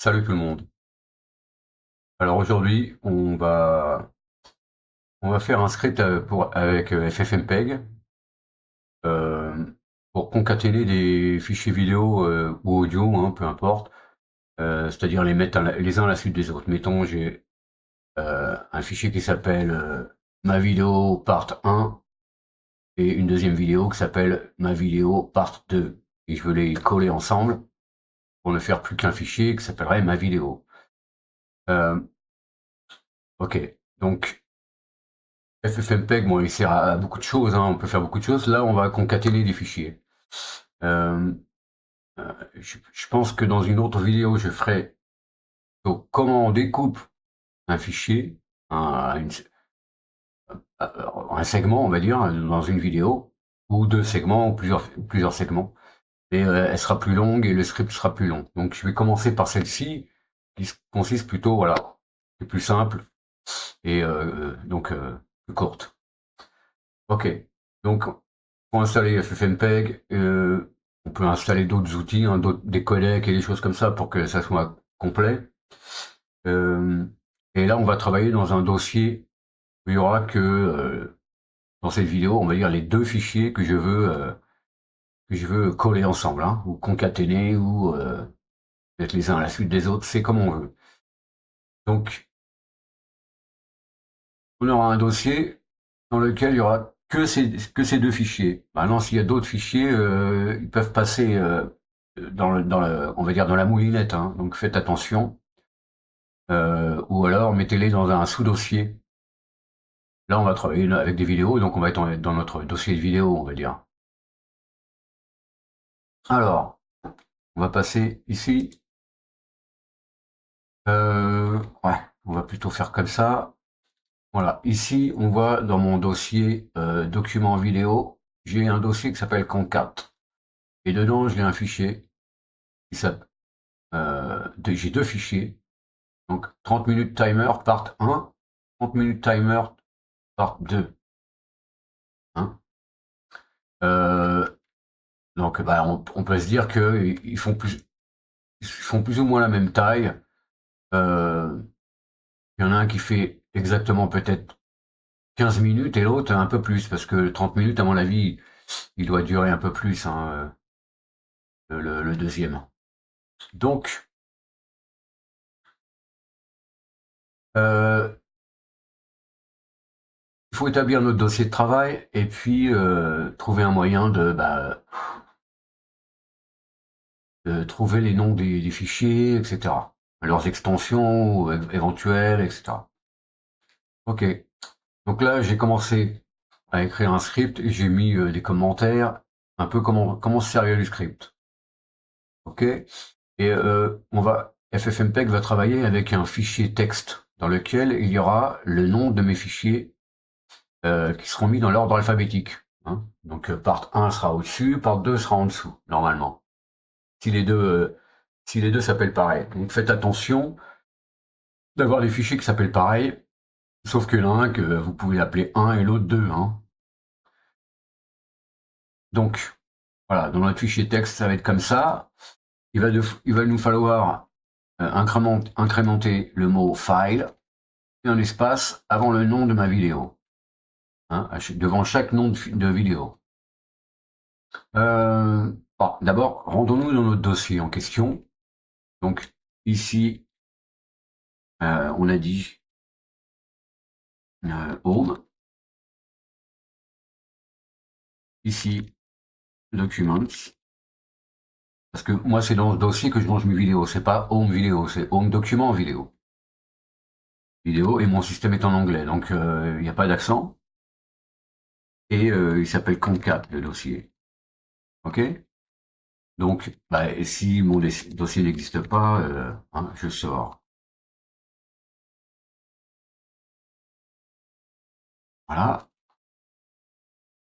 Salut tout le monde. Alors aujourd'hui, on va faire un script avec FFmpeg euh, pour concaténer des fichiers vidéo ou audio, hein, peu importe, c'est-à-dire les mettre les uns à la suite des autres. Mettons, j'ai un fichier qui s'appelle ma vidéo part 1 et une deuxième vidéo qui s'appelle ma vidéo part 2. Et je veux les coller ensemble pour ne faire plus qu'un fichier qui s'appellerait ma vidéo. Euh, ok, donc FFmpeg, bon, il sert à beaucoup de choses, hein, on peut faire beaucoup de choses. Là, on va concaténer des fichiers. Euh, je pense que dans une autre vidéo, je ferai donc, comment on découpe un fichier, un, une- un segment, on va dire, dans une vidéo, ou deux segments, ou plusieurs segments. Et elle sera plus longue et le script sera plus long. Donc, je vais commencer par celle-ci, qui consiste plutôt, voilà, c'est plus simple et donc plus courte. Ok, donc pour installer FFmpeg, on peut installer d'autres outils, hein, des codecs et des choses comme ça pour que ça soit complet. Euh, et là, on va travailler dans un dossier où il y aura que dans cette vidéo, on va dire les deux fichiers que je veux coller ensemble, hein, ou concaténer, ou mettre les uns à la suite des autres, c'est comme on veut. Donc, on aura un dossier dans lequel il y aura que ces deux fichiers. Maintenant, s'il y a d'autres fichiers, ils peuvent passer on va dire dans la moulinette, hein, donc faites attention. Ou alors mettez-les dans un sous-dossier. Là, on va travailler avec des vidéos, donc on va être dans notre dossier de vidéo, on va dire. Alors, on va passer ici. Ouais, on va plutôt faire comme ça. Voilà, ici, on voit dans mon dossier document vidéo, j'ai un dossier qui s'appelle concat. Et dedans, j'ai un fichier qui s'appelle j'ai deux fichiers. Donc 30 minutes timer part 1, 30 minutes timer part 2. Hein. Euh, donc bah, on peut se dire ils font plus ou moins la même taille. Euh, il y en a un qui fait exactement peut-être 15 minutes et l'autre un peu plus, parce que 30 minutes, à mon avis, il doit durer un peu plus, hein, le deuxième. Donc, euh, il faut établir notre dossier de travail et puis trouver un moyen de trouver les noms des fichiers, etc. Leurs extensions éventuelles, etc. Ok. Donc là, j'ai commencé à écrire un script et j'ai mis des commentaires, un peu comment se servir du script. Ok. Et FFmpeg va travailler avec un fichier texte dans lequel il y aura le nom de mes fichiers qui seront mis dans l'ordre alphabétique. Hein. Donc part 1 sera au-dessus, part 2 sera en dessous, normalement. Si les deux, euh, si les deux s'appellent pareil. Donc faites attention d'avoir des fichiers qui s'appellent pareil, sauf qu'il y en a un que vous pouvez l'appeler 1 et l'autre 2. Hein. Donc voilà, dans notre fichier texte, ça va être comme ça. Il va nous falloir incrémenter le mot file et un espace avant le nom de ma vidéo, hein, devant chaque nom de vidéo. D'abord, rendons-nous dans notre dossier en question. Donc ici, on a dit Home. Ici, Documents. Parce que moi, c'est dans ce dossier que je range mes vidéos. C'est pas Home Vidéo, c'est Home Document Vidéo. Vidéo, et mon système est en anglais, donc il n'y a pas d'accent. Et il s'appelle Concat, le dossier. Ok. Donc, bah, si mon dossier n'existe pas, hein, je sors. Voilà.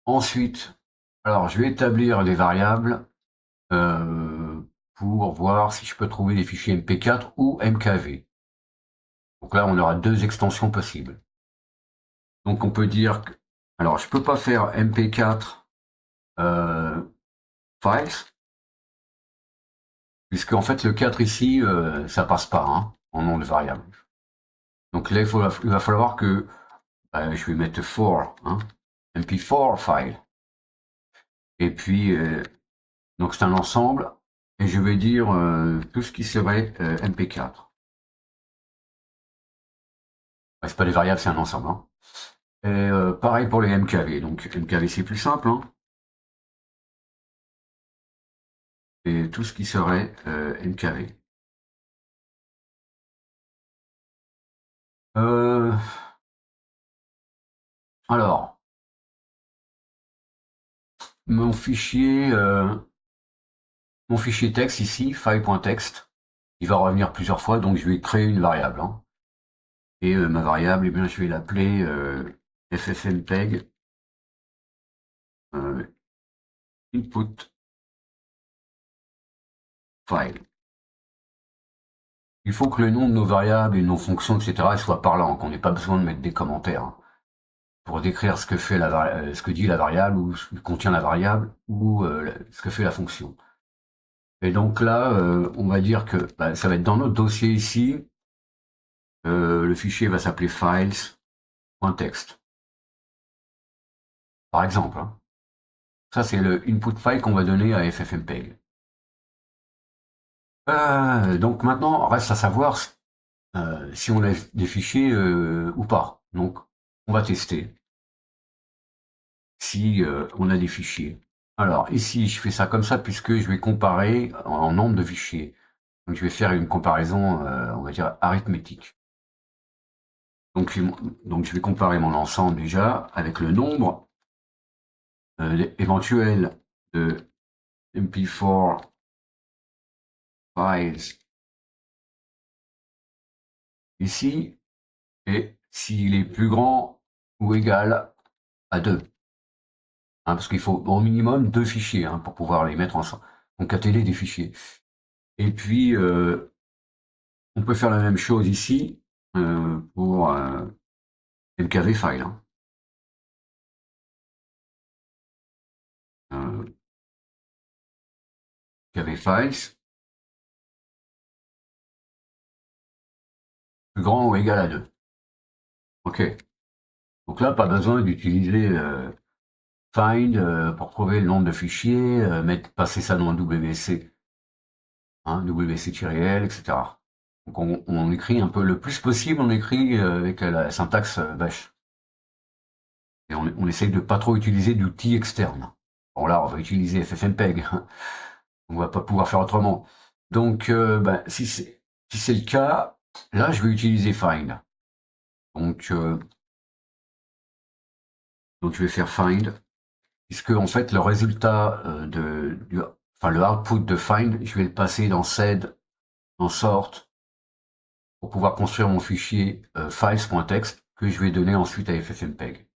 Ensuite, alors je vais établir des variables euh, pour voir si je peux trouver des fichiers MP4 ou MKV. Donc là, on aura deux extensions possibles. Donc on peut dire que, alors je peux pas faire MP4 files, puisque en fait le 4 ici, ça passe pas hein, en nom de variable. Donc là, il va falloir que je vais mettre 4, hein, MP4 file. Et puis, donc c'est un ensemble, et je vais dire tout ce qui serait MP4. C'est pas des variables, c'est un ensemble. Hein. Et pareil pour les MKV. Donc MKV c'est plus simple. Hein. Et tout ce qui serait MKV. Euh, alors, mon fichier, mon fichier texte ici, file.txt, il va revenir plusieurs fois, donc je vais créer une variable. Hein. Et ma variable, eh bien, je vais l'appeler ffmpeg input file. Il faut que le nom de nos variables et nos fonctions, etc., soient parlants, qu'on n'ait pas besoin de mettre des commentaires hein, pour décrire ce que fait ce que dit la variable ou ce que contient la variable ou ce que fait la fonction. Et donc là, on va dire que ça va être dans notre dossier ici. Le fichier va s'appeler files.txt. Par exemple. Hein. Ça, c'est le input file qu'on va donner à ffmpeg. Donc maintenant, reste à savoir si on a des fichiers ou pas. Donc, on va tester si on a des fichiers. Alors, ici, je fais ça comme ça puisque je vais comparer en nombre de fichiers. Donc, je vais faire une comparaison, on va dire, arithmétique. Donc, je vais comparer mon ensemble déjà avec le nombre éventuel de MP4 files ici, et s'il est plus grand ou égal à 2. Hein, parce qu'il faut au minimum 2 fichiers hein, pour pouvoir les mettre ensemble, concaténer des fichiers. Et puis, on peut faire la même chose ici pour MKV file. Hein. MKV files, plus grand ou égal à 2. OK. Donc là, pas besoin d'utiliser find pour trouver le nombre de fichiers, passer ça dans un WC, hein, WC-L, etc. Donc on écrit un peu le plus possible, on écrit avec la syntaxe bash. Et on essaye de pas trop utiliser d'outils externes. Bon là, on va utiliser FFmpeg. On va pas pouvoir faire autrement. Donc, si c'est le cas, là, je vais utiliser find. Donc, je vais faire find, puisque en fait, le résultat enfin le output de find, je vais le passer dans sed, dans sort, pour pouvoir construire mon fichier files.txt que je vais donner ensuite à ffmpeg.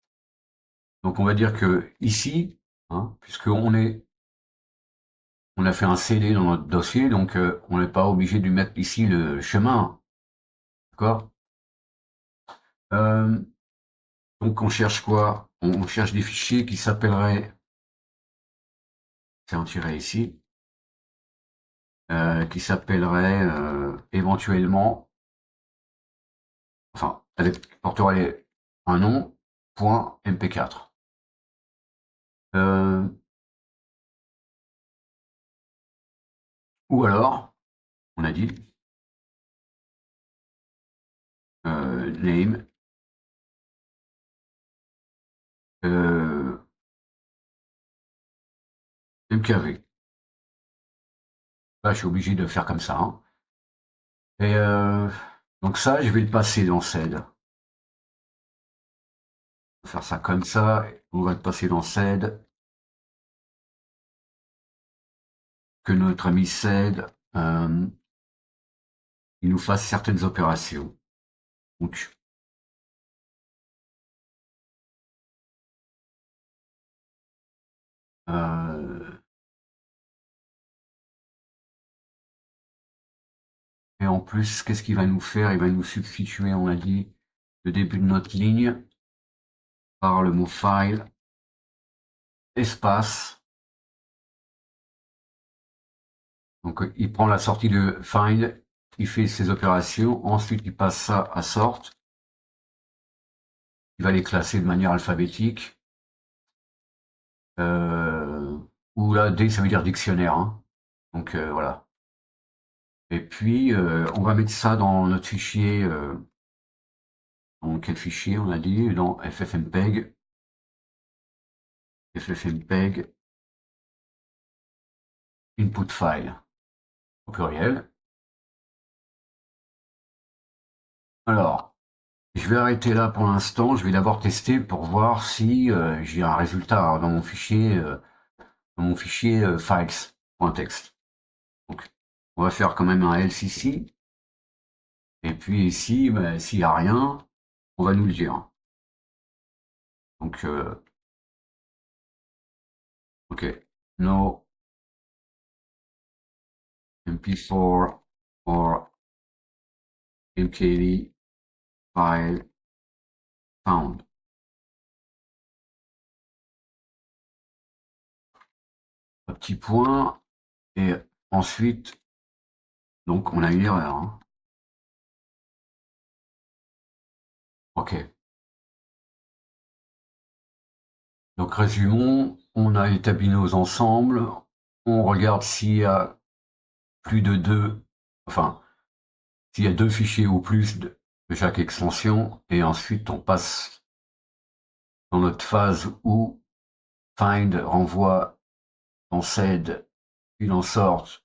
Donc, on va dire que ici, hein, puisqu'on a fait un CD dans notre dossier, donc on n'est pas obligé de lui mettre ici le chemin, d'accord. Donc on cherche quoi? On cherche des fichiers qui s'appelleraient, c'est en tiré ici, qui s'appelleraient éventuellement, enfin, porteraient un nom, point .mp4. Ou alors, on a dit, name, mkv. Là, je suis obligé de faire comme ça. Hein. Et donc ça, je vais le passer dans sed. On va faire ça comme ça. On va le passer dans sed. Que notre ami sed, il nous fasse certaines opérations. Donc, et en plus, qu'est-ce qu'il va nous faire? Il va nous substituer, on a dit, le début de notre ligne par le mot file, espace, Donc il prend la sortie de find, il fait ses opérations, ensuite il passe ça à sort, il va les classer de manière alphabétique, ou là D ça veut dire dictionnaire, hein. Donc voilà. Et puis on va mettre ça dans notre fichier, dans quel fichier on a dit, dans ffmpeg, input file, au pluriel. Alors, je vais arrêter là pour l'instant, je vais d'abord tester pour voir si j'ai un résultat dans mon fichier, files.txt. Donc, on va faire quand même un else ici, et puis ici, ben, s'il n'y a rien, on va nous le dire. Donc, ok, no mp4 or mkv file found. Un petit point, et ensuite, donc on a une erreur, hein. Ok. Donc résumons, on a établi nos ensembles, on regarde s'il y a plus de deux, enfin, s'il y a deux fichiers ou plus de chaque extension, et ensuite on passe dans notre phase où find renvoie dans sed, puis dans sort,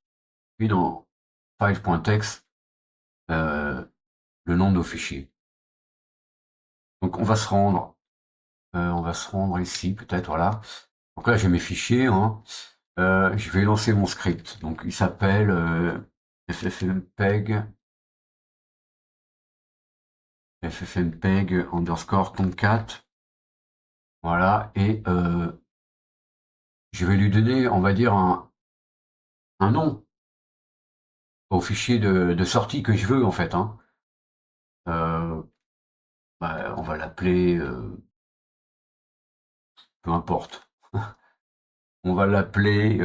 puis dans file.txt le nom de nos fichiers. Donc on va se rendre ici peut-être, voilà. Donc là j'ai mes fichiers, hein. Je vais lancer mon script. Donc il s'appelle ffmpeg underscore tomcat. Voilà, et je vais lui donner, on va dire, un nom au fichier de sortie que je veux en fait, hein. Bah, on va l'appeler, peu importe. On va l'appeler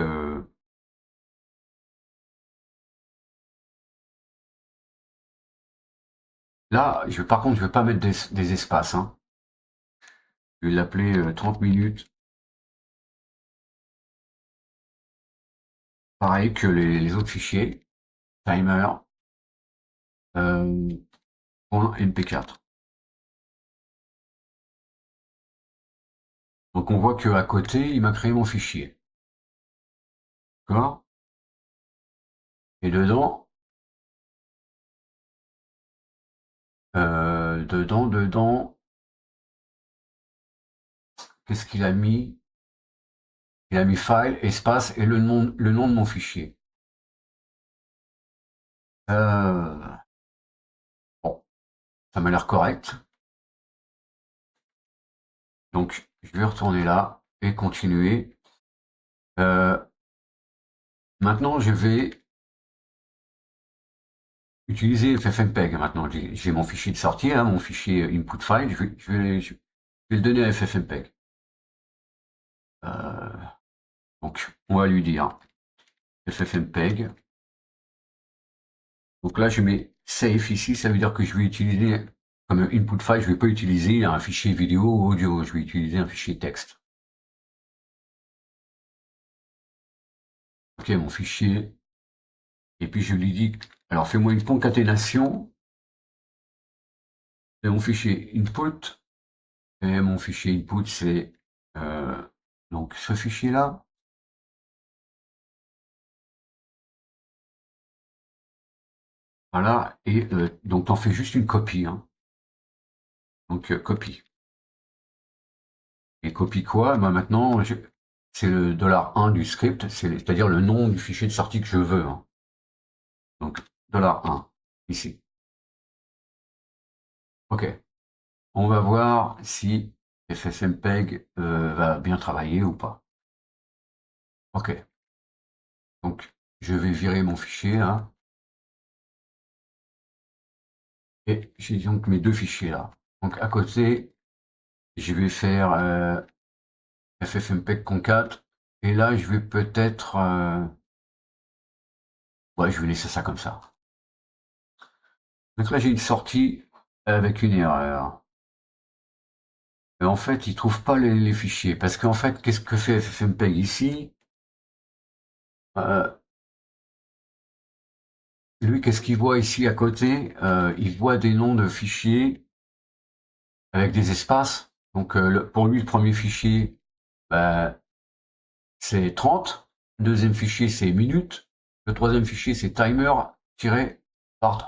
là, par contre, je vais pas mettre des espaces, hein. Je vais l'appeler 30 minutes. Pareil que les autres fichiers, timer, .mp4. Donc on voit qu'à côté, il m'a créé mon fichier. D'accord? Et dedans, qu'est-ce qu'il a mis? Il a mis file, espace et le nom de mon fichier. Bon, ça m'a l'air correct. Donc, je vais retourner là et continuer. Maintenant, je vais utiliser ffmpeg. Maintenant, j'ai mon fichier de sortie, hein, mon fichier input file. Je vais le donner à ffmpeg. Donc, on va lui dire ffmpeg. Donc là, je mets safe ici, ça veut dire que je vais utiliser comme input file, je ne vais pas utiliser un fichier vidéo ou audio, je vais utiliser un fichier texte. Ok, mon fichier. Et puis je lui dis, alors fais-moi une concaténation de mon fichier input. Et mon fichier input, c'est donc ce fichier-là. Voilà, et donc t'en fais juste une copie, hein. Donc copie. Et copie quoi? Ben maintenant, c'est le $1 du script, c'est-à-dire le nom du fichier de sortie que je veux, hein. Donc $1, ici. Ok. On va voir si ffmpeg va bien travailler ou pas. Ok. Donc je vais virer mon fichier là. Et j'ai donc mes deux fichiers là. Donc à côté, je vais faire ffmpeg concat. Et là, je vais peut-être Ouais, je vais laisser ça comme ça. Donc là, j'ai une sortie avec une erreur. Et en fait, il trouve pas les fichiers. Parce qu'en fait, qu'est-ce que fait FFmpeg ici? Euh, Lui, qu'est-ce qu'il voit ici à côté? Il voit des noms de fichiers avec des espaces. Donc pour lui, le premier fichier, bah, c'est 30. Le deuxième fichier, c'est minutes. Le troisième fichier, c'est timer-part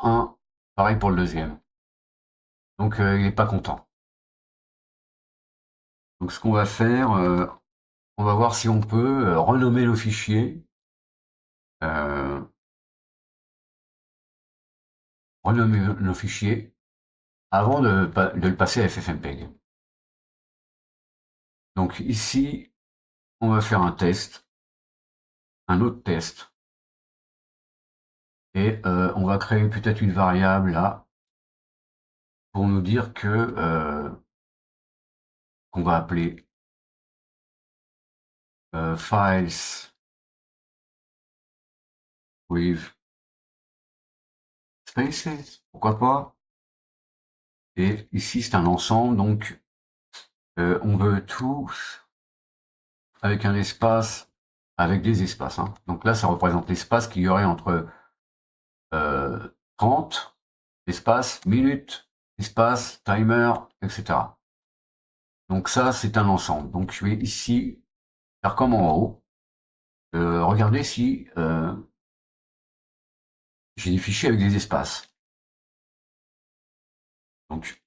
1. Pareil pour le deuxième. Donc il n'est pas content. Donc ce qu'on va faire, on va voir si on peut renommer le fichier. Euh, Renommer nos fichiers avant de le passer à FFmpeg. Donc ici, on va faire un test, un autre test, et on va créer peut-être une variable là pour nous dire que qu'on va appeler files with spaces, pourquoi pas. Et ici c'est un ensemble, donc on veut tout avec un espace, avec des espaces. Hein. Donc là, ça représente l'espace qu'il y aurait entre 30, espace, minutes, espace, timer, etc. Donc ça, c'est un ensemble. Donc je vais ici faire comme en haut. Regardez si j'ai des fichiers avec des espaces. Donc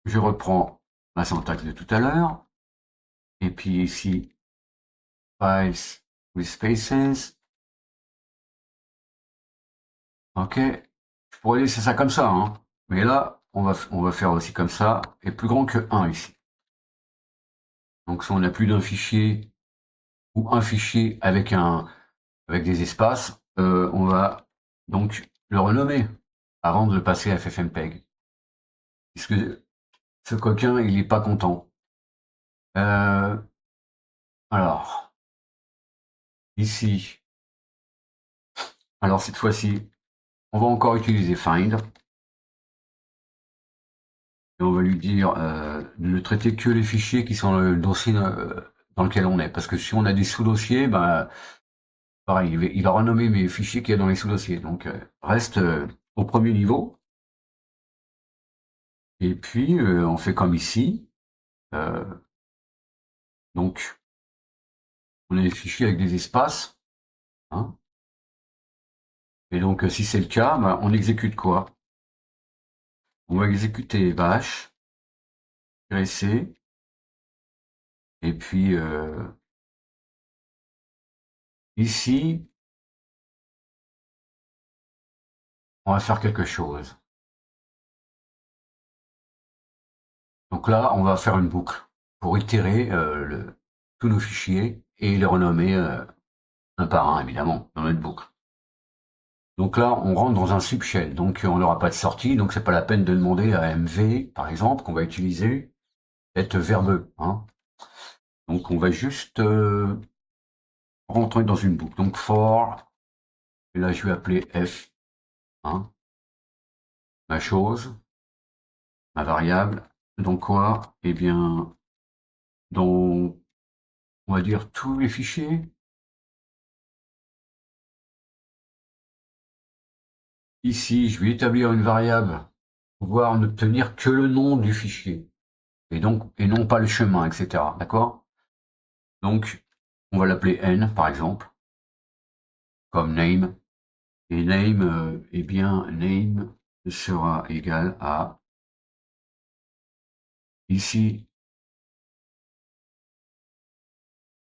je reprends ma syntaxe de tout à l'heure. Et puis ici, files with spaces. OK. Je pourrais laisser ça comme ça, hein. Mais là, on va faire aussi comme ça, et plus grand que 1 ici. Donc si on a plus d'un fichier, ou un fichier avec des espaces, on va donc le renommer avant de le passer à FFmpeg. Puisque ce coquin, il n'est pas content. Euh, alors, ici, alors cette fois-ci, on va encore utiliser find. Et on va lui dire de ne traiter que les fichiers qui sont dans le dossier dans lequel on est. Parce que si on a des sous-dossiers, ben, pareil, il va renommer mes fichiers qu'il y a dans les sous-dossiers. Donc, reste au premier niveau. Et puis, on fait comme ici. Euh, donc, on a des fichiers avec des espaces. Hein. Et donc, si c'est le cas, ben, on exécute quoi? On va exécuter bash, -c, et puis ici, on va faire quelque chose. Donc là, on va faire une boucle pour itérer tous nos fichiers et les renommer un par un, évidemment, dans notre boucle. Donc là, on rentre dans un subshell, donc on n'aura pas de sortie, donc c'est pas la peine de demander à MV, par exemple, qu'on va utiliser, d'être verbeux. Hein. Donc on va juste rentrer dans une boucle. Donc for, et là je vais appeler F, hein, ma chose, ma variable. Donc quoi? Eh bien, dans, on va dire tous les fichiers. Ici, je vais établir une variable pour pouvoir n'obtenir que le nom du fichier et donc et non pas le chemin, etc. D'accord? Donc, on va l'appeler n par exemple, comme name. Et name, eh bien, name sera égal à ici.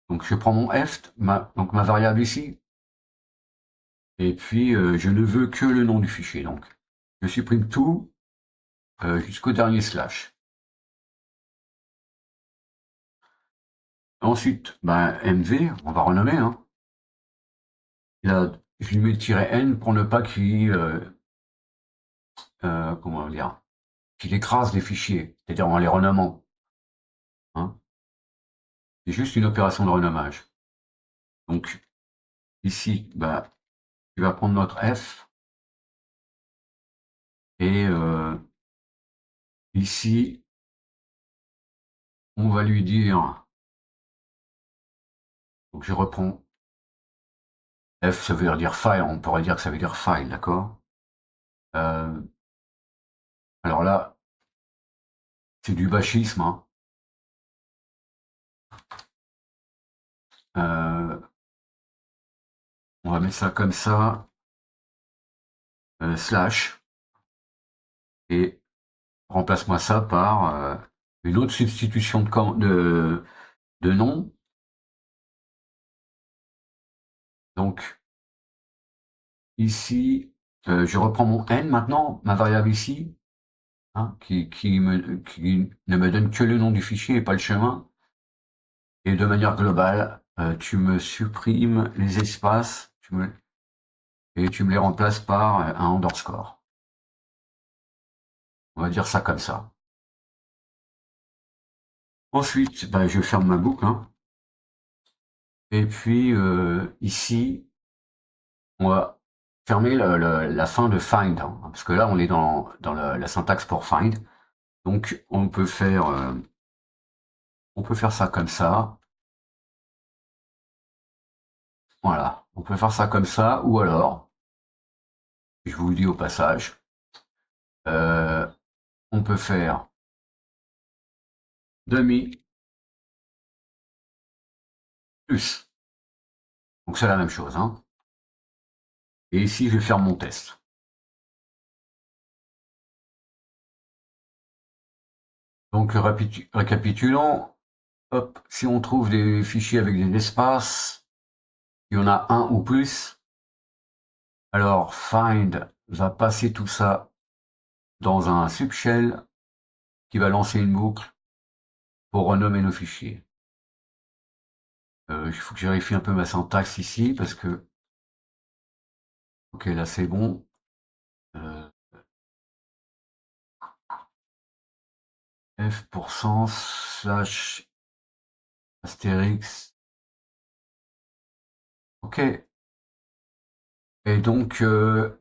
Donc, je prends mon f, donc ma variable ici, et puis je ne veux que le nom du fichier. Donc, je supprime tout jusqu'au dernier slash. Ensuite, ben, mv, on va renommer. Hein. Là, je lui mets le "-n" pour ne pas qu'il comment dire, qu'il écrase les fichiers, c'est-à-dire en les renommant. Hein. C'est juste une opération de renommage. Donc ici, bah, Tu vas prendre notre F et ici, on va lui dire, donc je reprends, F ça veut dire file, on pourrait dire que ça veut dire file, d'accord. Alors là, c'est du bachisme, hein. On va mettre ça comme ça, slash, et remplace-moi ça par une autre substitution de nom. Donc ici, je reprends mon n maintenant, ma variable ici, hein, qui ne me donne que le nom du fichier et pas le chemin. Et de manière globale, tu me supprimes les espaces et tu me les remplaces par un underscore. On va dire ça comme ça. Ensuite, ben, je ferme ma boucle, hein. Et puis ici, on va fermer la fin de find, hein, parce que là, on est dans la syntaxe pour find. Donc, on peut faire ça comme ça. Voilà, on peut faire ça comme ça, ou alors, je vous le dis au passage, euh, on peut faire demi plus. Donc, c'est la même chose, hein. Et ici, je vais faire mon test. Donc, récapitulons, hop, si on trouve des fichiers avec des espaces, il y en a un ou plus, alors find va passer tout ça dans un subshell qui va lancer une boucle pour renommer nos fichiers. Il faut que je vérifie un peu ma syntaxe ici parce que, ok, là c'est bon. F% slash astérix. Ok. Et donc, ouais,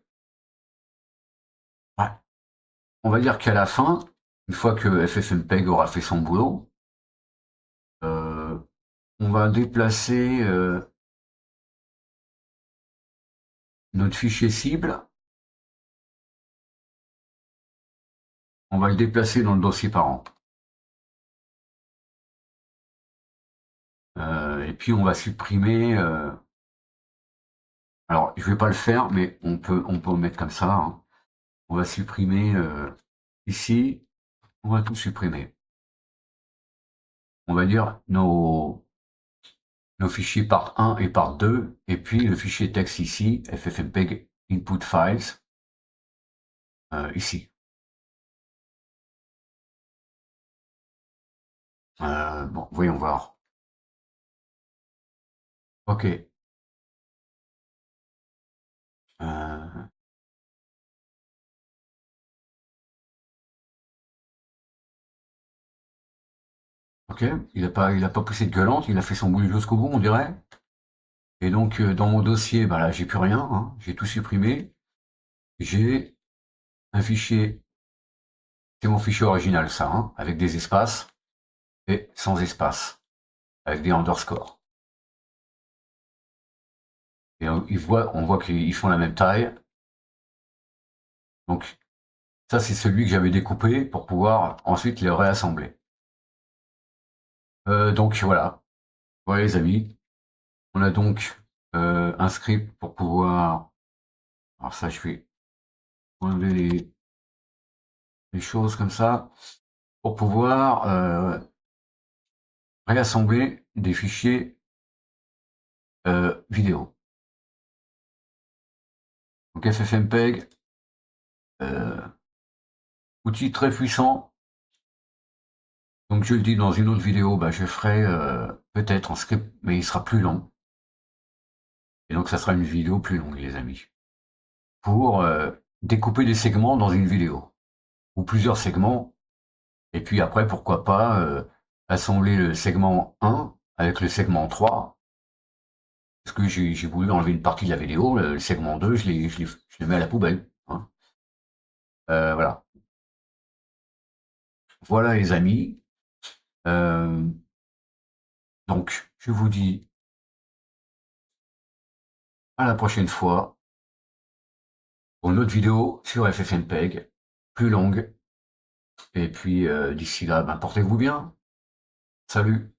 on va dire qu'à la fin, une fois que FFmpeg aura fait son boulot, euh, on va déplacer notre fichier cible, on va le déplacer dans le dossier parent. Et puis on va supprimer. Alors je vais pas le faire, mais on peut mettre comme ça, hein. On va supprimer ici, on va tout supprimer. On va dire nos fichiers part 1 et part 2, et puis le fichier texte ici, ffmpeg input files, ici. Bon, voyons voir. Ok. Euh, ok, il a pas poussé de gueulante, il a fait son boulot jusqu'au bout, on dirait. Et donc, dans mon dossier, bah là, j'ai plus rien, hein, j'ai tout supprimé. J'ai un fichier, c'est mon fichier original, ça, hein, avec des espaces et sans espace, avec des underscores. Et on voit qu'ils font la même taille. Donc, ça, c'est celui que j'avais découpé pour pouvoir ensuite les réassembler. Donc voilà, voilà les amis. On a donc un script pour pouvoir. Alors ça, je vais enlever les choses comme ça pour pouvoir réassembler des fichiers vidéo. Donc FFmpeg, euh, outil très puissant. Donc je le dis dans une autre vidéo, bah, je ferai peut-être un script, mais il sera plus long. Et donc ça sera une vidéo plus longue, les amis. Pour découper des segments dans une vidéo. Ou plusieurs segments. Et puis après, pourquoi pas assembler le segment 1 avec le segment 3. parce que j'ai voulu enlever une partie de la vidéo, le segment 2, je l'ai mis à la poubelle, hein. Voilà. Voilà les amis. Donc je vous dis à la prochaine fois pour une autre vidéo sur FFmpeg, plus longue. Et puis d'ici là, ben, portez-vous bien. Salut.